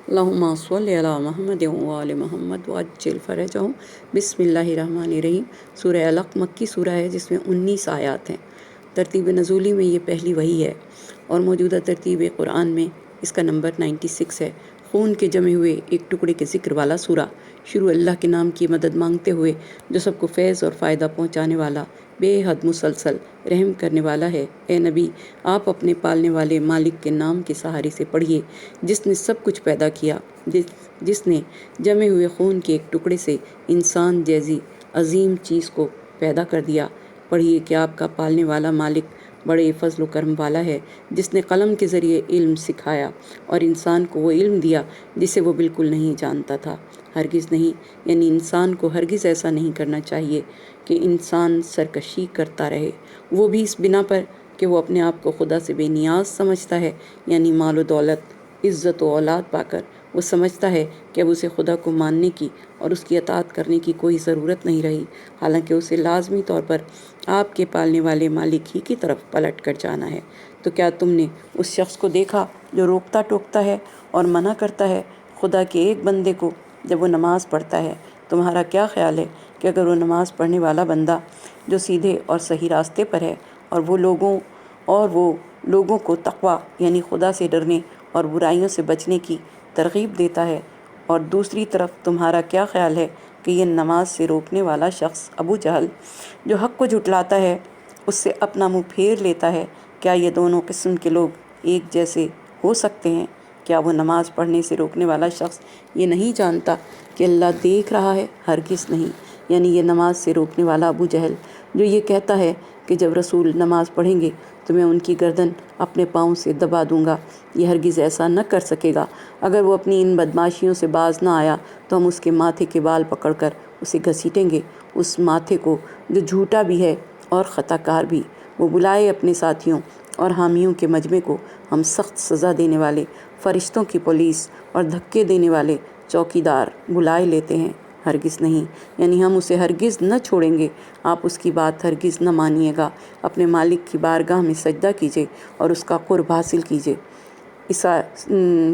اللہم صلی علی محمد و آل محمد وعجل فرجہم۔ بسم اللہ الرحمن الرحیم۔ سورہ علق مکی سورہ ہے جس میں 19 آیات ہیں۔ ترتیب نزولی میں یہ پہلی وحی ہے اور موجودہ ترتیب قرآن میں اس کا نمبر 96 ہے۔ خون کے جمے ہوئے ایک ٹکڑے کے ذکر والا سورہ۔ شروع اللہ کے نام کی مدد مانگتے ہوئے جو سب کو فیض اور فائدہ پہنچانے والا، بے حد مسلسل رحم کرنے والا ہے۔ اے نبی، آپ اپنے پالنے والے مالک کے نام کے سہارے سے پڑھیے، جس نے سب کچھ پیدا کیا، جس نے جمے ہوئے خون کے ایک ٹکڑے سے انسان جیسی عظیم چیز کو پیدا کر دیا۔ پڑھیے کہ آپ کا پالنے والا مالک بڑے فضل و کرم والا ہے، جس نے قلم کے ذریعے علم سکھایا اور انسان کو وہ علم دیا جسے وہ بالکل نہیں جانتا تھا۔ ہرگز نہیں، یعنی انسان کو ہرگز ایسا نہیں کرنا چاہیے کہ انسان سرکشی کرتا رہے، وہ بھی اس بنا پر کہ وہ اپنے آپ کو خدا سے بے نیاز سمجھتا ہے، یعنی مال و دولت، عزت و اولاد پا کر وہ سمجھتا ہے کہ اب اسے خدا کو ماننے کی اور اس کی اطاعت کرنے کی کوئی ضرورت نہیں رہی، حالانکہ اسے لازمی طور پر آپ کے پالنے والے مالک ہی کی طرف پلٹ کر جانا ہے۔ تو کیا تم نے اس شخص کو دیکھا جو روکتا ٹوکتا ہے اور منع کرتا ہے خدا کے ایک بندے کو جب وہ نماز پڑھتا ہے؟ تمہارا کیا خیال ہے کہ اگر وہ نماز پڑھنے والا بندہ جو سیدھے اور صحیح راستے پر ہے اور وہ لوگوں کو تقویٰ یعنی خدا سے ڈرنے اور برائیوں سے بچنے کی ترغیب دیتا ہے، اور دوسری طرف تمہارا کیا خیال ہے کہ یہ نماز سے روکنے والا شخص ابو جہل جو حق کو جھٹلاتا ہے اس سے اپنا منہ پھیر لیتا ہے، کیا یہ دونوں قسم کے لوگ ایک جیسے ہو سکتے ہیں؟ کیا وہ نماز پڑھنے سے روکنے والا شخص یہ نہیں جانتا کہ اللہ دیکھ رہا ہے؟ ہرگز نہیں، یعنی یہ نماز سے روکنے والا ابو جہل جو یہ کہتا ہے کہ جب رسول نماز پڑھیں گے تو میں ان کی گردن اپنے پاؤں سے دبا دوں گا، یہ ہرگز ایسا نہ کر سکے گا۔ اگر وہ اپنی ان بدماشیوں سے باز نہ آیا تو ہم اس کے ماتھے کے بال پکڑ کر اسے گھسیٹیں گے، اس ماتھے کو جو جھوٹا بھی ہے اور خطا کار بھی۔ وہ بلائے اپنے ساتھیوں اور حامیوں کے مجمع کو، ہم سخت سزا دینے والے فرشتوں کی پولیس اور دھکے دینے والے چوکیدار بلائے لیتے ہیں۔ ہرگز نہیں، یعنی ہم اسے ہرگز نہ چھوڑیں گے، آپ اس کی بات ہرگز نہ مانیے گا۔ اپنے مالک کی بارگاہ میں سجدہ کیجیے اور اس کا قرب حاصل کیجیے۔ اس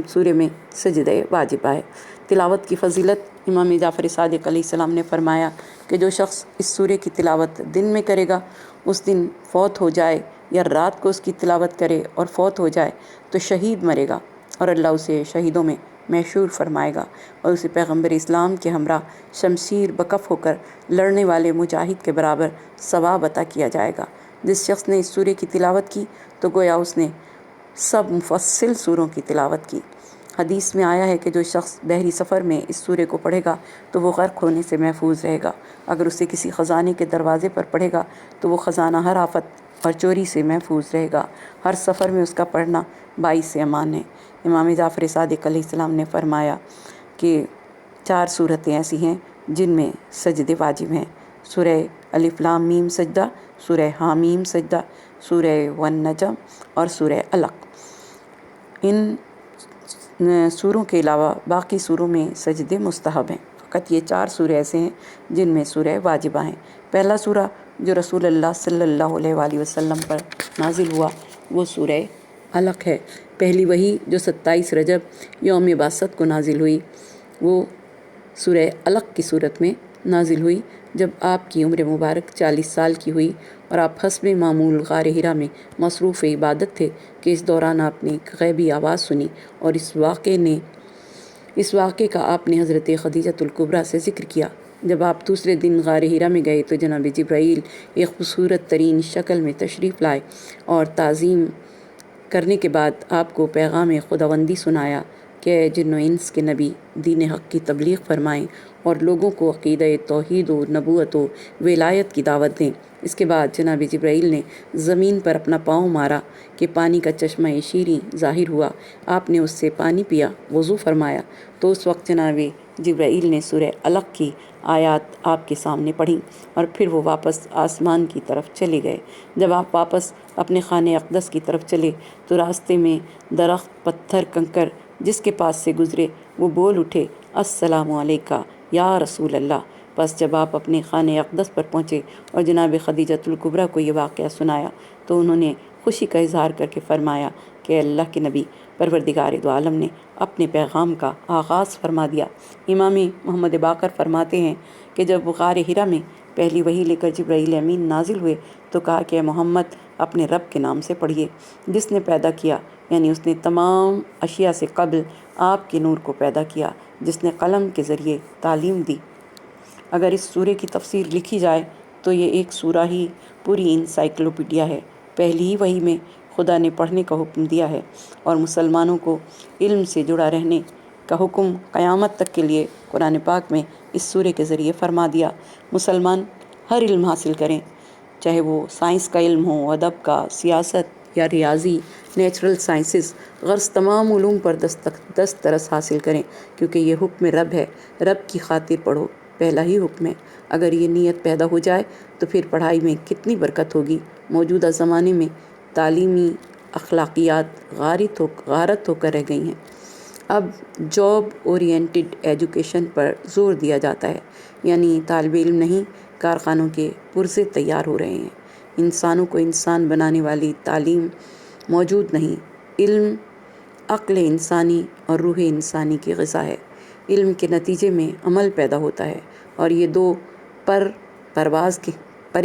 سورے میں سجدہ واجبہ ہے۔ تلاوت کی فضیلت، امام جعفر صادق علیہ السلام نے فرمایا کہ جو شخص اس سورے کی تلاوت دن میں کرے گا، اس دن فوت ہو جائے یا رات کو اس کی تلاوت کرے اور فوت ہو جائے تو شہید مرے گا، اور اللہ اسے شہیدوں میں محشور فرمائے گا اور اسے پیغمبر اسلام کے ہمراہ شمشیر بکف ہو کر لڑنے والے مجاہد کے برابر ثواب عطا کیا جائے گا۔ جس شخص نے اس سورے کی تلاوت کی تو گویا اس نے سب مفصل سوروں کی تلاوت کی۔ حدیث میں آیا ہے کہ جو شخص بحری سفر میں اس سورے کو پڑھے گا تو وہ غرق ہونے سے محفوظ رہے گا۔ اگر اسے کسی خزانے کے دروازے پر پڑھے گا تو وہ خزانہ ہر آفت اور چوری سے محفوظ رہے گا۔ ہر سفر میں اس کا پڑھنا باعث امان ہے۔ امام جعفر صادق علیہ السلام نے فرمایا کہ 4 صورتیں ایسی ہیں جن میں سجدے واجب ہیں: سورہ الف لام میم سجدہ، سورہ حامیم سجدہ، سورہ والنجم اور سورہ علق۔ ان سوروں کے علاوہ باقی سوروں میں سجدے مستحب ہیں، فقط یہ 4 سورے ایسے ہیں جن میں سورہ واجبہ ہیں۔ پہلا سورہ جو رسول اللہ صلی اللہ علیہ وآلہ وسلم پر نازل ہوا وہ سورہ علق ہے۔ پہلی وحی جو 27 رجب یوم بعثت کو نازل ہوئی وہ سورہ علق کی صورت میں نازل ہوئی جب آپ کی عمر مبارک 40 سال کی ہوئی اور آپ حسب معمول غار حرا میں مصروف عبادت تھے کہ اس دوران آپ نے ایک غیبی آواز سنی، اور اس واقعے کا آپ نے حضرت خدیجۃ الکبریٰ سے ذکر کیا۔ جب آپ دوسرے دن غار حرا میں گئے تو جناب جبرائیل ایک خوبصورت ترین شکل میں تشریف لائے اور تعظیم کرنے کے بعد آپ کو پیغام خداوندی سنایا کہ اے جن و انس کے نبی، دین حق کی تبلیغ فرمائیں اور لوگوں کو عقیدہ توحید و نبوت و ولایت کی دعوت دیں۔ اس کے بعد جناب جبرائیل نے زمین پر اپنا پاؤں مارا کہ پانی کا چشمہ شیریں ظاہر ہوا۔ آپ نے اس سے پانی پیا، وضو فرمایا تو اس وقت جناب جبرائیل نے سورہ علق کی آیات آپ کے سامنے پڑھیں اور پھر وہ واپس آسمان کی طرف چلے گئے۔ جب آپ واپس اپنے خانہ اقدس کی طرف چلے تو راستے میں درخت، پتھر، کنکر جس کے پاس سے گزرے وہ بول اٹھے، السلام علیکہ یا رسول اللہ۔ بس جب آپ اپنے خانہ اقدس پر پہنچے اور جناب خدیجۃ الکبریٰ کو یہ واقعہ سنایا تو انہوں نے خوشی کا اظہار کر کے فرمایا کہ اللہ کے نبی، پروردگار دو عالم نے اپنے پیغام کا آغاز فرما دیا۔ امام محمد باقر فرماتے ہیں کہ جب غار حرا میں پہلی وحی لے کر جبرائیل امین نازل ہوئے تو کہا کہ اے محمد اپنے رب کے نام سے پڑھیے جس نے پیدا کیا، یعنی اس نے تمام اشیاء سے قبل آپ کے نور کو پیدا کیا، جس نے قلم کے ذریعے تعلیم دی۔ اگر اس سورے کی تفسیر لکھی جائے تو یہ ایک سورہ ہی پوری انسائکلوپیڈیا ہے۔ پہلی ہی وحی میں خدا نے پڑھنے کا حکم دیا ہے اور مسلمانوں کو علم سے جڑا رہنے کا حکم قیامت تک کے لیے قرآن پاک میں اس سورے کے ذریعے فرما دیا۔ مسلمان ہر علم حاصل کریں، چاہے وہ سائنس کا علم ہو، ادب کا، سیاست یا ریاضی، نیچرل سائنسز، غرض تمام علوم پر دسترس حاصل کریں، کیونکہ یہ حکم رب ہے۔ رب کی خاطر پڑھو، پہلا ہی حکم ہے۔ اگر یہ نیت پیدا ہو جائے تو پھر پڑھائی میں کتنی برکت ہوگی۔ موجودہ زمانے میں تعلیمی اخلاقیات غارت ہو کر رہ گئی ہیں۔ اب جاب اورینٹڈ ایجوکیشن پر زور دیا جاتا ہے، یعنی طالب علم نہیں، کارخانوں کے پرزے تیار ہو رہے ہیں۔ انسانوں کو انسان بنانے والی تعلیم موجود نہیں۔ علم عقل انسانی اور روح انسانی کی غذا ہے۔ علم کے نتیجے میں عمل پیدا ہوتا ہے، اور یہ دو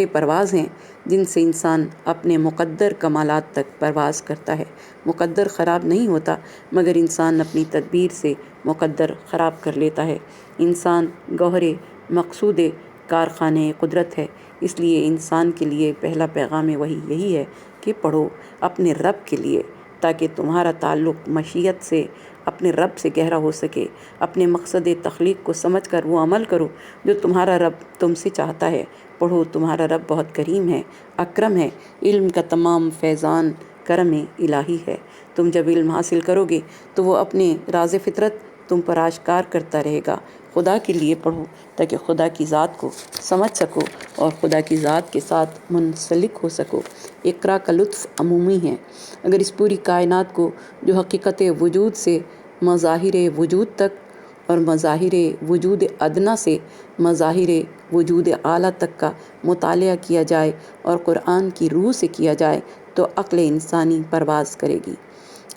پرواز ہیں جن سے انسان اپنے مقدر کمالات تک پرواز کرتا ہے۔ مقدر خراب نہیں ہوتا، مگر انسان اپنی تدبیر سے مقدر خراب کر لیتا ہے۔ انسان گوہر مقصود کارخانے قدرت ہے، اس لیے انسان کے لیے پہلا پیغام وحی یہی ہے کہ پڑھو اپنے رب کے لیے، تاکہ تمہارا تعلق مشیت سے اپنے رب سے گہرا ہو سکے۔ اپنے مقصد تخلیق کو سمجھ کر وہ عمل کرو جو تمہارا رب تم سے چاہتا ہے۔ پڑھو، تمہارا رب بہت کریم ہے، اکرم ہے۔ علم کا تمام فیضان کرم الہی ہے۔ تم جب علم حاصل کرو گے تو وہ اپنے راز فطرت تم پر آشکار کرتا رہے گا۔ خدا کے لیے پڑھو تاکہ خدا کی ذات کو سمجھ سکو اور خدا کی ذات کے ساتھ منسلک ہو سکو۔ اقرا کا لطف عمومی ہے۔ اگر اس پوری کائنات کو جو حقیقت وجود سے مظاہر وجود تک اور مظاہر وجود ادنا سے مظاہر وجود اعلیٰ تک کا مطالعہ کیا جائے اور قرآن کی روح سے کیا جائے تو عقل انسانی پرواز کرے گی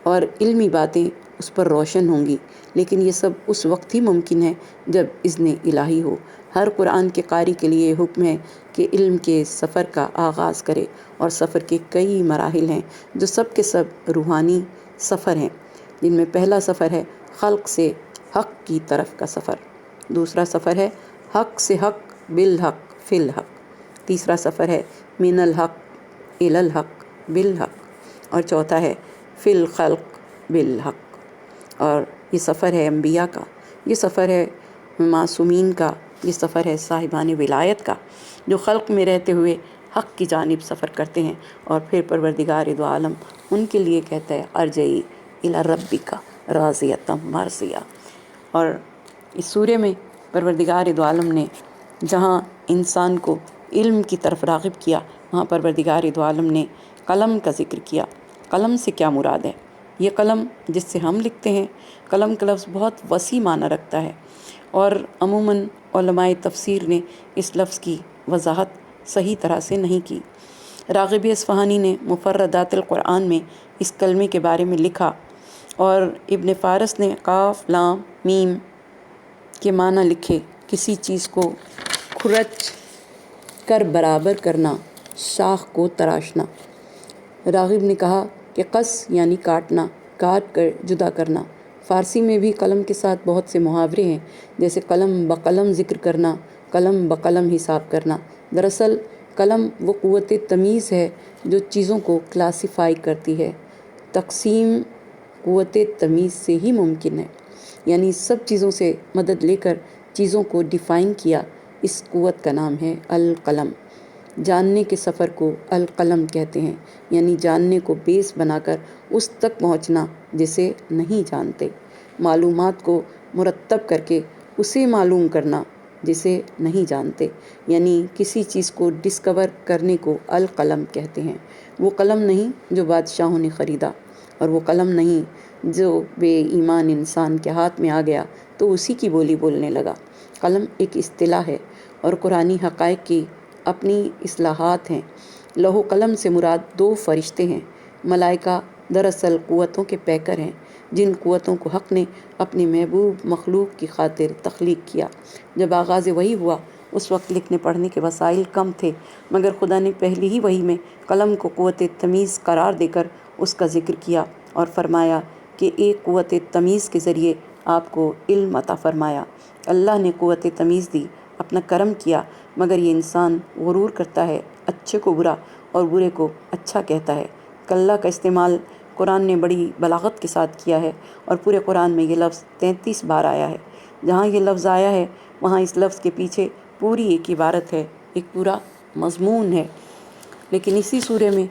اور علمی باتیں اس پر روشن ہوں گی۔ لیکن یہ سب اس وقت ہی ممکن ہے جب اذن الہی ہو۔ ہر قرآن کے قاری کے لیے حکم ہے کہ علم کے سفر کا آغاز کرے، اور سفر کے کئی مراحل ہیں جو سب کے سب روحانی سفر ہیں، جن میں پہلا سفر ہے خلق سے حق کی طرف کا سفر، دوسرا سفر ہے حق سے حق بالحق فی الحق، تیسرا سفر ہے من الحق الی الحق بالحق، اور چوتھا ہے فی الخلق بالحق۔ اور یہ سفر ہے انبیاء کا، یہ سفر ہے معصومین کا، یہ سفر ہے صاحبان ولایت کا، جو خلق میں رہتے ہوئے حق کی جانب سفر کرتے ہیں، اور پھر پروردگار دو عالم ان کے لیے کہتا ہے ارجعی الی ربک راضیۃ مرضیہ۔ اور اس سورے میں پروردگار دو عالم نے جہاں انسان کو علم کی طرف راغب کیا، وہاں پروردگار دو عالم نے قلم کا ذکر کیا۔ قلم سے کیا مراد ہے؟ یہ قلم جس سے ہم لکھتے ہیں، قلم کا لفظ بہت وسیع معنی رکھتا ہے، اور عموماً علماء تفسیر نے اس لفظ کی وضاحت صحیح طرح سے نہیں کی۔ راغب اصفہانی نے مفردات القرآن میں اس کلمے کے بارے میں لکھا، اور ابن فارس نے قاف لام میم کے معنی لکھے: کسی چیز کو کھرچ کر برابر کرنا، شاخ کو تراشنا۔ راغب نے کہا کہ قص یعنی کاٹنا، کاٹ کر جدا کرنا۔ فارسی میں بھی قلم کے ساتھ بہت سے محاورے ہیں، جیسے قلم بقلم ذکر کرنا، قلم بقلم حساب کرنا۔ دراصل قلم وہ قوت تمیز ہے جو چیزوں کو کلاسیفائی کرتی ہے۔ تقسیم قوت تمیز سے ہی ممکن ہے، یعنی سب چیزوں سے مدد لے کر چیزوں کو ڈیفائن کیا۔ اس قوت کا نام ہے القلم۔ جاننے کے سفر کو القلم کہتے ہیں، یعنی جاننے کو بیس بنا کر اس تک پہنچنا جسے نہیں جانتے، معلومات کو مرتب کر کے اسے معلوم کرنا جسے نہیں جانتے، یعنی کسی چیز کو ڈسکور کرنے کو القلم کہتے ہیں۔ وہ قلم نہیں جو بادشاہوں نے خریدا، اور وہ قلم نہیں جو بے ایمان انسان کے ہاتھ میں آ گیا تو اسی کی بولی بولنے لگا۔ قلم ایک اصطلاح ہے، اور قرآنی حقائق کی اپنی اصطلاحات ہیں۔ لوح و قلم سے مراد دو فرشتے ہیں۔ ملائکہ دراصل قوتوں کے پیکر ہیں۔ جن قوتوں کو حق نے اپنی محبوب مخلوق کی خاطر تخلیق کیا۔ جب آغاز وحی ہوا اس وقت لکھنے پڑھنے کے وسائل کم تھے، مگر خدا نے پہلی ہی وحی میں قلم کو قوت تمیز قرار دے کر اس کا ذکر کیا اور فرمایا کہ ایک قوت تمیز کے ذریعے آپ کو علم عطا فرمایا۔ اللہ نے قوت تمیز دی، اپنا کرم کیا، مگر یہ انسان غرور کرتا ہے، اچھے کو برا اور برے کو اچھا کہتا ہے۔ کلّا کا استعمال قرآن نے بڑی بلاغت کے ساتھ کیا ہے اور پورے قرآن میں یہ لفظ 33 بار آیا ہے۔ جہاں یہ لفظ آیا ہے وہاں اس لفظ کے پیچھے پوری ایک عبارت ہے، ایک پورا مضمون ہے۔ لیکن اسی سورہ میں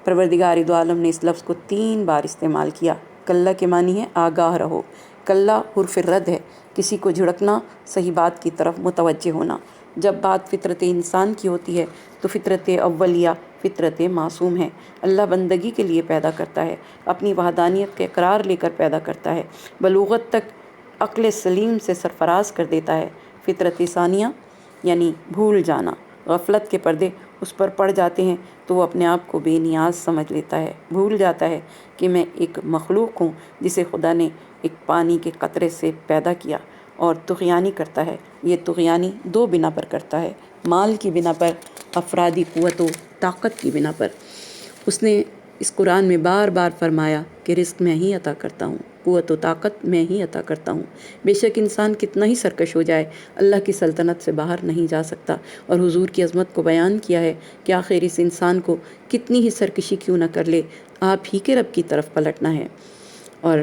پروردگار دو عالم نے اس لفظ کو 3 بار استعمال کیا۔ کلّا کے معنی ہے آگاہ رہو۔ کلّا حرف رد ہے، کسی کو جھڑکنا، صحیح بات کی طرف متوجہ ہونا۔ جب بات فطرت انسان کی ہوتی ہے تو فطرت اولیہ فطرت معصوم ہے۔ اللہ بندگی کے لیے پیدا کرتا ہے، اپنی وحدانیت کا اقرار لے کر پیدا کرتا ہے، بلوغت تک عقل سلیم سے سرفراز کر دیتا ہے۔ فطرت ثانیہ یعنی بھول جانا، غفلت کے پردے اس پر پڑ جاتے ہیں تو وہ اپنے آپ کو بے نیاز سمجھ لیتا ہے، بھول جاتا ہے کہ میں ایک مخلوق ہوں جسے خدا نے ایک پانی کے قطرے سے پیدا کیا، اور طغیانی کرتا ہے۔ یہ طغیانی 2 بنا پر کرتا ہے، مال کی بنا پر، افرادی قوت و طاقت کی بنا پر۔ اس نے اس قرآن میں بار بار فرمایا کہ رزق میں ہی عطا کرتا ہوں، قوت و طاقت میں ہی عطا کرتا ہوں۔ بے شک انسان کتنا ہی سرکش ہو جائے اللہ کی سلطنت سے باہر نہیں جا سکتا، اور حضور کی عظمت کو بیان کیا ہے کہ آخر اس انسان کو کتنی ہی سرکشی کیوں نہ کر لے، آپ ہی کے رب کی طرف پلٹنا ہے۔ اور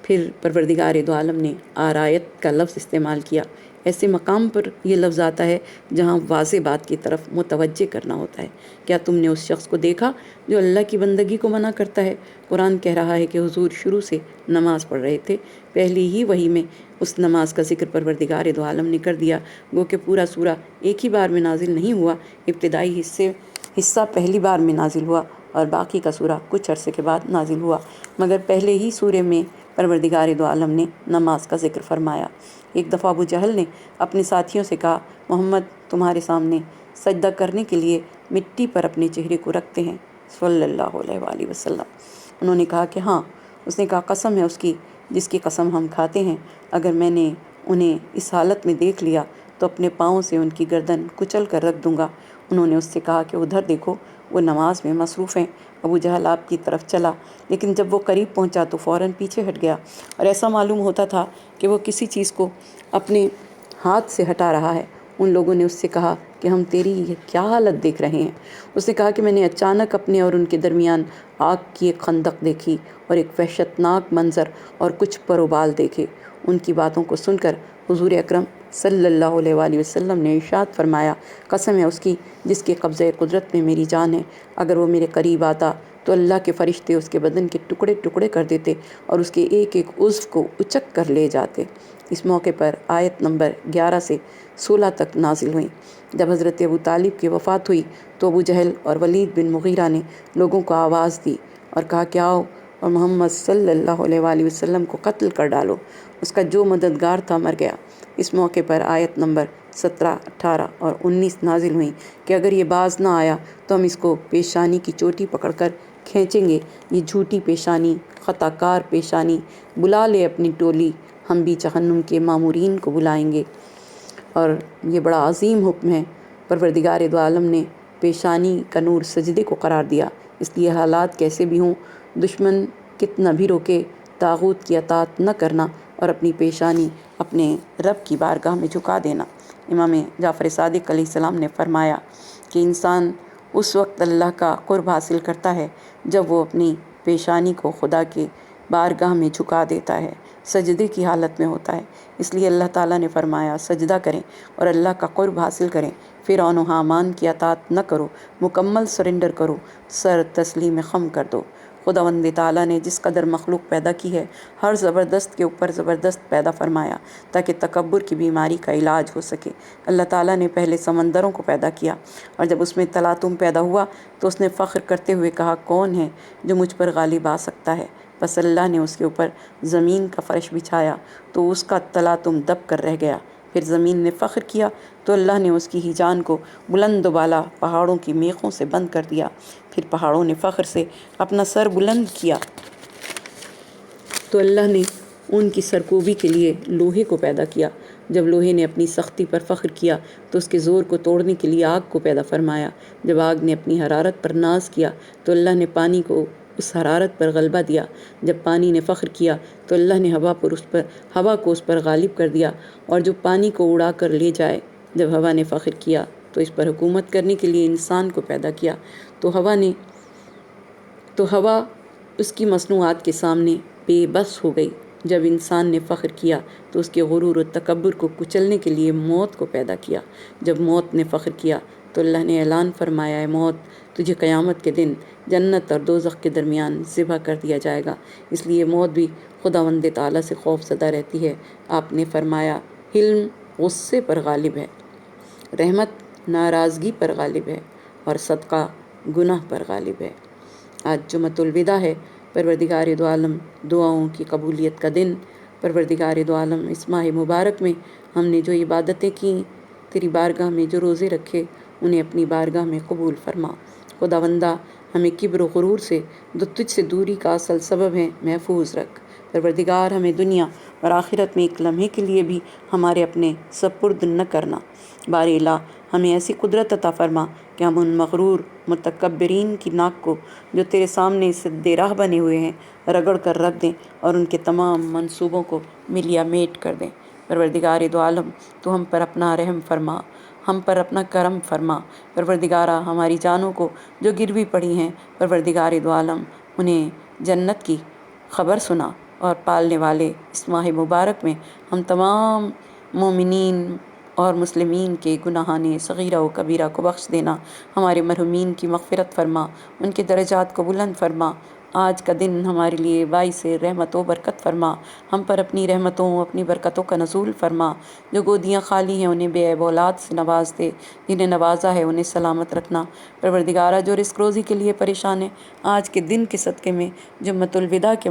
پھر پروردگار دو عالم نے آرایت کا لفظ استعمال کیا۔ ایسے مقام پر یہ لفظ آتا ہے جہاں واضح بات کی طرف متوجہ کرنا ہوتا ہے۔ کیا تم نے اس شخص کو دیکھا جو اللہ کی بندگی کو منع کرتا ہے؟ قرآن کہہ رہا ہے کہ حضور شروع سے نماز پڑھ رہے تھے، پہلی ہی وحی میں اس نماز کا ذکر پروردگار دو عالم نے کر دیا، گو کہ پورا سورہ ایک ہی بار میں نازل نہیں ہوا، ابتدائی حصہ پہلی بار میں نازل ہوا اور باقی کا سورہ کچھ عرصے کے بعد نازل ہوا، مگر پہلے ہی سورے میں پروردگار دو عالم نے نماز کا ذکر فرمایا۔ ایک دفعہ ابو جہل نے اپنے ساتھیوں سے کہا، محمد تمہارے سامنے سجدہ کرنے کے لیے مٹی پر اپنے چہرے کو رکھتے ہیں صلی اللہ علیہ وآلہ وسلم۔ انہوں نے کہا کہ ہاں۔ اس نے کہا، قسم ہے اس کی جس کی قسم ہم کھاتے ہیں، اگر میں نے انہیں اس حالت میں دیکھ لیا تو اپنے پاؤں سے ان کی گردن کچل کر رکھ دوں گا۔ انہوں نے اس سے کہا کہ ادھر دیکھو، وہ نماز میں مصروف ہیں۔ ابو جہل آپ کی طرف چلا، لیکن جب وہ قریب پہنچا تو فوراً پیچھے ہٹ گیا، اور ایسا معلوم ہوتا تھا کہ وہ کسی چیز کو اپنے ہاتھ سے ہٹا رہا ہے۔ ان لوگوں نے اس سے کہا کہ ہم تیری یہ کیا حالت دیکھ رہے ہیں؟ اس نے کہا کہ میں نے اچانک اپنے اور ان کے درمیان آگ کی ایک خندق دیکھی اور ایک وحشتناک منظر اور کچھ پروبال دیکھے۔ ان کی باتوں کو سن کر حضور اکرم صلی اللہ علیہ وآلہ وسلم نے ارشاد فرمایا، قسم ہے اس کی جس کے قبضہ قدرت میں میری جان ہے، اگر وہ میرے قریب آتا تو اللہ کے فرشتے اس کے بدن کے ٹکڑے ٹکڑے کر دیتے اور اس کے ایک ایک عضو کو اچک کر لے جاتے۔ اس موقع پر آیت نمبر 11 سے 16 تک نازل ہوئیں۔ جب حضرت ابو طالب کی وفات ہوئی تو ابو جہل اور ولید بن مغیرہ نے لوگوں کو آواز دی اور کہا کہ آؤ اور محمد صلی اللہ علیہ وآلہ وسلم کو قتل کر ڈالو، اس کا جو مددگار تھا مر گیا۔ اس موقع پر آیت نمبر 17، 18 اور 19 نازل ہوئیں کہ اگر یہ باز نہ آیا تو ہم اس کو پیشانی کی چوٹی پکڑ کر کھینچیں گے، یہ جھوٹی پیشانی، خطا کار پیشانی، بلا لے اپنی ٹولی، ہم بھی جہنم کے مامورین کو بلائیں گے۔ اور یہ بڑا عظیم حکم ہے۔ پروردگار دو عالم نے پیشانی کا نور سجدے کو قرار دیا، اس لیے حالات کیسے بھی ہوں، دشمن کتنا بھی روکے، طاغوت کی اطاعت نہ کرنا اور اپنی پیشانی اپنے رب کی بارگاہ میں جھکا دینا۔ امام جعفر صادق علیہ السلام نے فرمایا کہ انسان اس وقت اللہ کا قرب حاصل کرتا ہے جب وہ اپنی پیشانی کو خدا کے بارگاہ میں جھکا دیتا ہے، سجدے کی حالت میں ہوتا ہے۔ اس لیے اللہ تعالیٰ نے فرمایا سجدہ کریں اور اللہ کا قرب حاصل کریں، فرعون و حامان کی اطاعت نہ کرو، مکمل سرنڈر کرو، سر تسلیم خم کر دو۔ خداوند تعالیٰ نے جس قدر مخلوق پیدا کی ہے، ہر زبردست کے اوپر زبردست پیدا فرمایا تاکہ تکبر کی بیماری کا علاج ہو سکے۔ اللہ تعالیٰ نے پہلے سمندروں کو پیدا کیا، اور جب اس میں تلاطم پیدا ہوا تو اس نے فخر کرتے ہوئے کہا، کون ہے جو مجھ پر غالب آ سکتا ہے؟ بس اللہ نے اس کے اوپر زمین کا فرش بچھایا تو اس کا تلاطم دب کر رہ گیا۔ پھر زمین نے فخر کیا تو اللہ نے اس کی ہی جان کو بلند و بالا پہاڑوں کی میخوں سے بند کر دیا۔ پھر پہاڑوں نے فخر سے اپنا سر بلند کیا تو اللہ نے ان کی سرکوبی کے لیے لوہے کو پیدا کیا۔ جب لوہے نے اپنی سختی پر فخر کیا تو اس کے زور کو توڑنے کے لیے آگ کو پیدا فرمایا۔ جب آگ نے اپنی حرارت پر ناز کیا تو اللہ نے پانی کو اس حرارت پر غلبہ دیا۔ جب پانی نے فخر کیا تو اللہ نے ہوا کو اس پر غالب کر دیا، اور جو پانی کو اڑا کر لے جائے۔ جب ہوا نے فخر کیا تو اس پر حکومت کرنے کے لیے انسان کو پیدا کیا، تو ہوا اس کی مصنوعات کے سامنے بے بس ہو گئی۔ جب انسان نے فخر کیا تو اس کے غرور و تکبر کو کچلنے کے لیے موت کو پیدا کیا۔ جب موت نے فخر کیا تو اللہ نے اعلان فرمایا، اے موت، تجھے قیامت کے دن جنت اور دوزخ کے درمیان ذبح کر دیا جائے گا۔ اس لیے موت بھی خداوند تعالیٰ سے خوف زدہ رہتی ہے۔ آپ نے فرمایا، حلم غصے پر غالب ہے، رحمت ناراضگی پر غالب ہے، اور صدقہ گناہ پر غالب ہے۔ آج جمعۃ الوداع ہے، پروردگار دو عالم دعاؤں کی قبولیت کا دن۔ پروردگار دو عالم، اس ماہ مبارک میں ہم نے جو عبادتیں کیں، تیری بارگاہ میں جو روزے رکھے، انہیں اپنی بارگاہ میں قبول فرما۔ خداوندہ، ہمیں کبر و غرور سے جو تجھ سے دوری کا اصل سبب ہیں محفوظ رکھ۔ پروردگار، ہمیں دنیا اور آخرت میں ایک لمحے کے لیے بھی ہمارے اپنے سپرد نہ کرنا۔ بار الہ، ہمیں ایسی قدرت عطا فرما کہ ہم ان مغرور متکبرین کی ناک کو جو تیرے سامنے سد راہ بنے ہوئے ہیں رگڑ کر رکھ دیں، اور ان کے تمام منصوبوں کو ملیا میٹ کر دیں۔ پروردگار دو عالم، تو ہم پر اپنا رحم فرما، ہم پر اپنا کرم فرما۔ پروردگارہ، ہماری جانوں کو جو گروی پڑی ہیں، پروردگار دو عالم، انہیں جنت کی خبر سنا، اور پالنے والے اس ماہ مبارک میں ہم تمام مومنین اور مسلمین کے گناہان صغیرہ و کبیرہ کو بخش دینا۔ ہمارے مرحومین کی مغفرت فرما، ان کے درجات کو بلند فرما۔ آج کا دن ہمارے لیے باعث رحمت و برکت فرما۔ ہم پر اپنی رحمتوں، اپنی برکتوں کا نزول فرما۔ جو گودیاں خالی ہیں انہیں بے عیب اولاد سے نواز دے، جنہیں نوازا ہے انہیں سلامت رکھنا۔ پروردگارہ، جو رزق روزی کے لیے پریشان ہیں، آج کے دن کے صدقے میں جمعۃ الوداع کے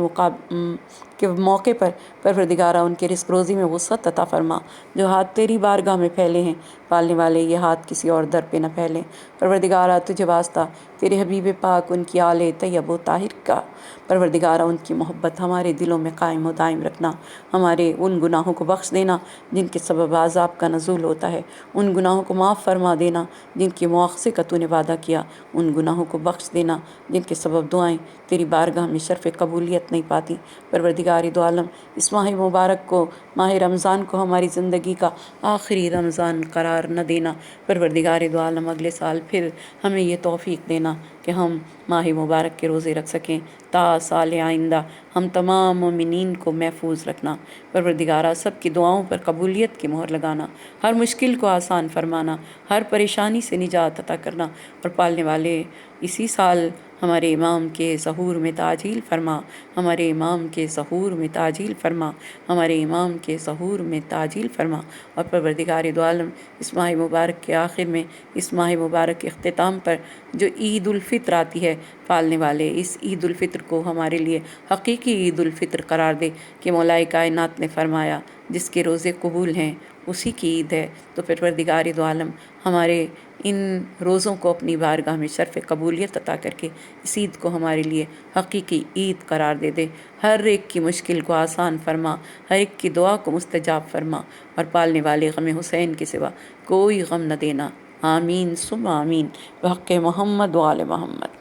موقع پر پروردگارہ ان کے رزق روزی میں وسعت عطا فرما۔ جو ہاتھ تیری بارگاہ میں پھیلے ہیں، پالنے والے یہ ہاتھ کسی اور در پہ نہ پھیلیں۔ پروردگارہ، تجھے واسطہ تیرے حبیب پاک، ان کی آل طیب و طاہر کا پروردگارہ ان کی محبت ہمارے دلوں میں قائم و دائم رکھنا۔ ہمارے ان گناہوں کو بخش دینا جن کے سبب عذاب کا نزول ہوتا ہے، ان گناہوں کو معاف فرما دینا جن کے مواخذے کا تو نے وعدہ کیا، ان گناہوں کو بخش دینا جن کے سبب دعائیں تیری بارگاہ میں شرف قبولیت نہیں پاتی۔ پروردگار دو عالم، اس ماہ مبارک کو، ماہ رمضان کو ہماری زندگی کا آخری رمضان قرار نہ دینا۔ پروردگار دو عالم، اگلے سال پھر ہمیں یہ توفیق دینا کہ ہم ماہ مبارک کے روزے رکھ سکیں۔ تا سال آئندہ ہم تمام مومنین کو محفوظ رکھنا۔ پروردگارہ، سب کی دعاؤں پر قبولیت کی مہر لگانا، ہر مشکل کو آسان فرمانا، ہر پریشانی سے نجات عطا کرنا، اور پالنے والے اسی سال ہمارے امام کے ظہور میں تعجیل فرما، ہمارے امام کے ظہور میں تعجیل فرما، ہمارے امام کے ظہور میں تعجیل فرما۔ اور پروردگار دو عالم، اس ماہ مبارک کے آخر میں، اس ماہ مبارک کے اختتام پر جو عید الفطر آتی ہے، پالنے والے اس عید الفطر کو ہمارے لیے حقیقی عید الفطر قرار دے کہ مولا کائنات نے فرمایا، جس کے روزے قبول ہیں اسی کی عید ہے۔ تو پروردگار دو عالم، ہمارے ان روزوں کو اپنی بارگاہ میں شرف قبولیت عطا کر کے اس عید کو ہمارے لیے حقیقی عید قرار دے دے۔ ہر ایک کی مشکل کو آسان فرما، ہر ایک کی دعا کو مستجاب فرما، اور پالنے والے غم حسین کے سوا کوئی غم نہ دینا۔ آمین ثم آمین، بحق محمد و آل محمد۔